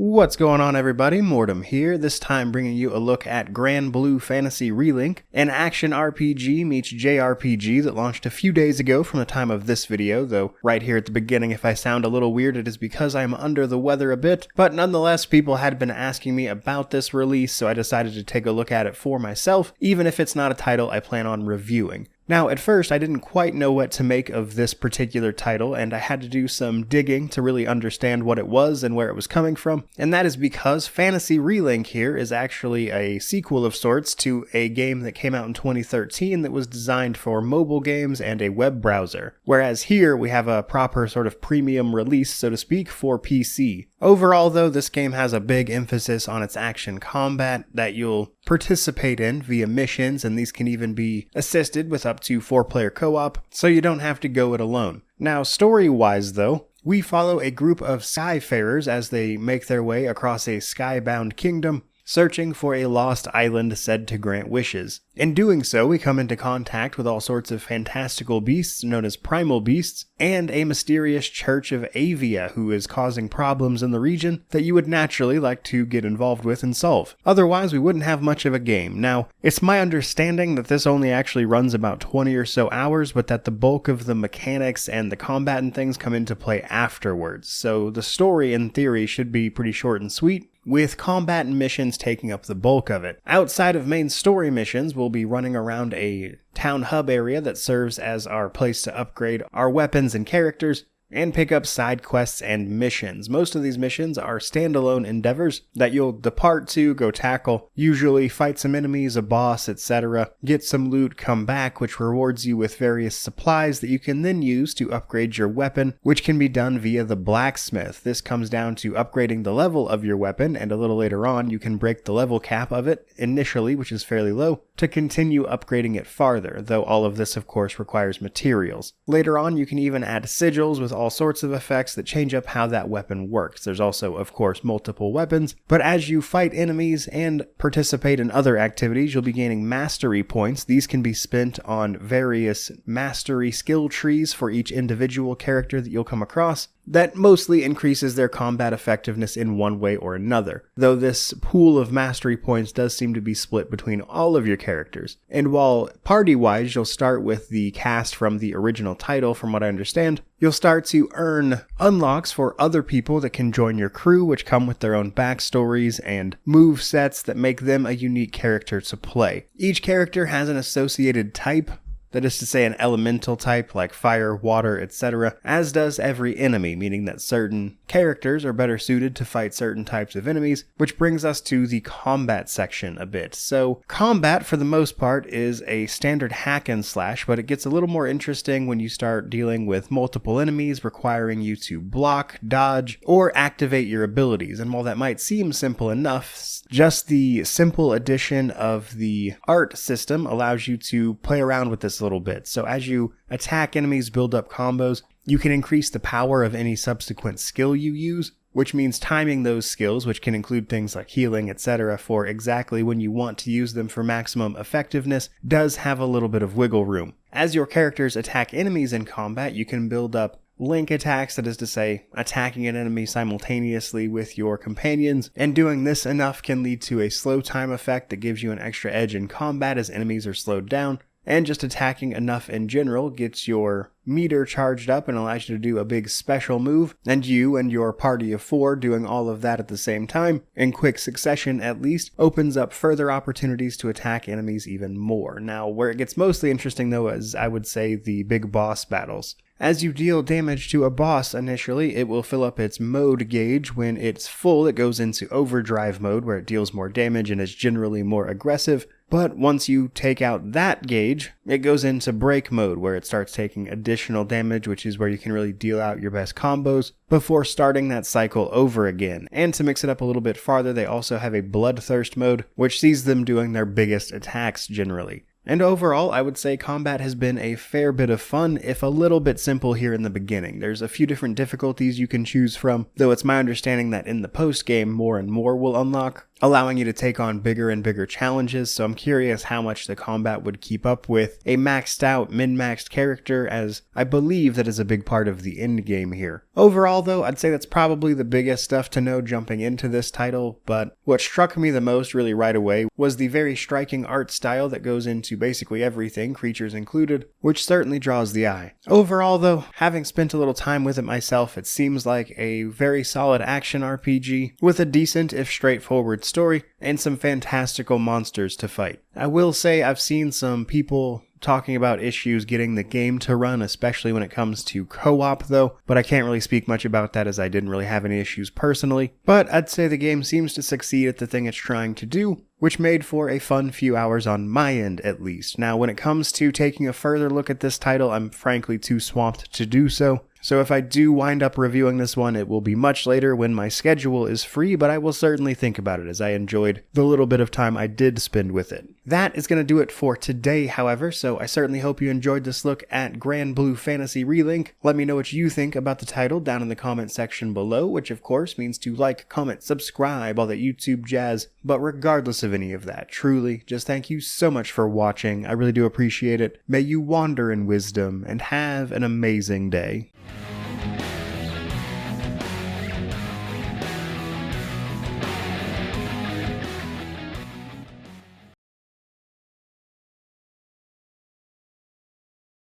What's going on, everybody? Mortem here, this time bringing you a look at Granblue Fantasy Relink, an action RPG meets JRPG that launched a few days ago from the time of this video, though right here at the beginning if I sound a little weird it is because I'm under the weather a bit, but nonetheless people had been asking me about this release, so I decided to take a look at it for myself, even if it's not a title I plan on reviewing. Now, at first, I didn't quite know what to make of this particular title, and I had to do some digging to really understand what it was and where it was coming from, and that is because Fantasy Relink here is actually a sequel of sorts to a game that came out in 2013 that was designed for mobile games and a web browser, whereas here we have a proper sort of premium release, so to speak, for PC. Overall, though, this game has a big emphasis on its action combat that you'll participate in via missions, and these can even be assisted with up to 4-player co-op, so you don't have to go it alone. Now, story-wise, though, we follow a group of skyfarers as they make their way across a skybound kingdom, searching for a lost island said to grant wishes. In doing so, we come into contact with all sorts of fantastical beasts known as primal beasts, and a mysterious church of Avia who is causing problems in the region that you would naturally like to get involved with and solve. Otherwise, we wouldn't have much of a game. Now, it's my understanding that this only actually runs about 20 or so hours, but that the bulk of the mechanics and the combat and things come into play afterwards. So the story, in theory, should be pretty short and sweet, with combat and missions taking up the bulk of it. Outside of main story missions, we'll be running around a town hub area that serves as our place to upgrade our weapons and characters, and pick up side quests and missions. Most of these missions are standalone endeavors that you'll depart to, go tackle, usually fight some enemies, a boss, etc., get some loot, come back, which rewards you with various supplies that you can then use to upgrade your weapon, which can be done via the blacksmith. This comes down to upgrading the level of your weapon, and a little later on you can break the level cap of it, initially, which is fairly low, to continue upgrading it farther, though all of this of course requires materials. Later on you can even add sigils with all sorts of effects that change up how that weapon works. There's also, of course, multiple weapons, but as you fight enemies and participate in other activities, you'll be gaining mastery points. These can be spent on various mastery skill trees for each individual character that you'll come across. That mostly increases their combat effectiveness in one way or another, though this pool of mastery points does seem to be split between all of your characters. And while party-wise you'll start with the cast from the original title, from what I understand, you'll start to earn unlocks for other people that can join your crew, which come with their own backstories and move sets that make them a unique character to play. Each character has an associated type, that is to say an elemental type like fire, water, etc., as does every enemy, meaning that certain characters are better suited to fight certain types of enemies, which brings us to the combat section a bit. So combat for the most part is a standard hack and slash, but it gets a little more interesting when you start dealing with multiple enemies requiring you to block, dodge, or activate your abilities. And while that might seem simple enough, just the simple addition of the art system allows you to play around with this a little bit. So as you attack enemies, build up combos, you can increase the power of any subsequent skill you use, which means timing those skills, which can include things like healing, etc., for exactly when you want to use them for maximum effectiveness, does have a little bit of wiggle room. As your characters attack enemies in combat, you can build up link attacks, that is to say, attacking an enemy simultaneously with your companions, and doing this enough can lead to a slow time effect that gives you an extra edge in combat as enemies are slowed down, and just attacking enough in general gets your meter charged up and allows you to do a big special move, and you and your party of 4 doing all of that at the same time, in quick succession at least, opens up further opportunities to attack enemies even more. Now, where it gets mostly interesting though is, I would say, the big boss battles. As you deal damage to a boss initially, it will fill up its mode gauge. When it's full, it goes into overdrive mode, where it deals more damage and is generally more aggressive. But once you take out that gauge, it goes into break mode, where it starts taking additional damage, which is where you can really deal out your best combos before starting that cycle over again. And to mix it up a little bit farther, they also have a bloodthirst mode, which sees them doing their biggest attacks generally. And overall, I would say combat has been a fair bit of fun, if a little bit simple here in the beginning. There's a few different difficulties you can choose from, though it's my understanding that in the post-game more and more will unlock. allowing you to take on bigger and bigger challenges, so I'm curious how much the combat would keep up with a maxed out, min-maxed character, as I believe that is a big part of the end game here. Overall though, I'd say that's probably the biggest stuff to know jumping into this title, but what struck me the most really right away was the very striking art style that goes into basically everything, creatures included, which certainly draws the eye. Overall though, having spent a little time with it myself, it seems like a very solid action RPG with a decent if straightforward story and some fantastical monsters to fight. I will say I've seen some people talking about issues getting the game to run, especially when it comes to co-op though, but I can't really speak much about that as I didn't really have any issues personally. But I'd say the game seems to succeed at the thing it's trying to do, which made for a fun few hours on my end at least. Now when it comes to taking a further look at this title, I'm frankly too swamped to do so. So if I do wind up reviewing this one, it will be much later when my schedule is free, but I will certainly think about it as I enjoyed the little bit of time I did spend with it. That is going to do it for today, however, so I certainly hope you enjoyed this look at Granblue Fantasy Relink. Let me know what you think about the title down in the comment section below, which of course means to like, comment, subscribe, all that YouTube jazz. But regardless of any of that, truly, just thank you so much for watching. I really do appreciate it. May you wander in wisdom and have an amazing day.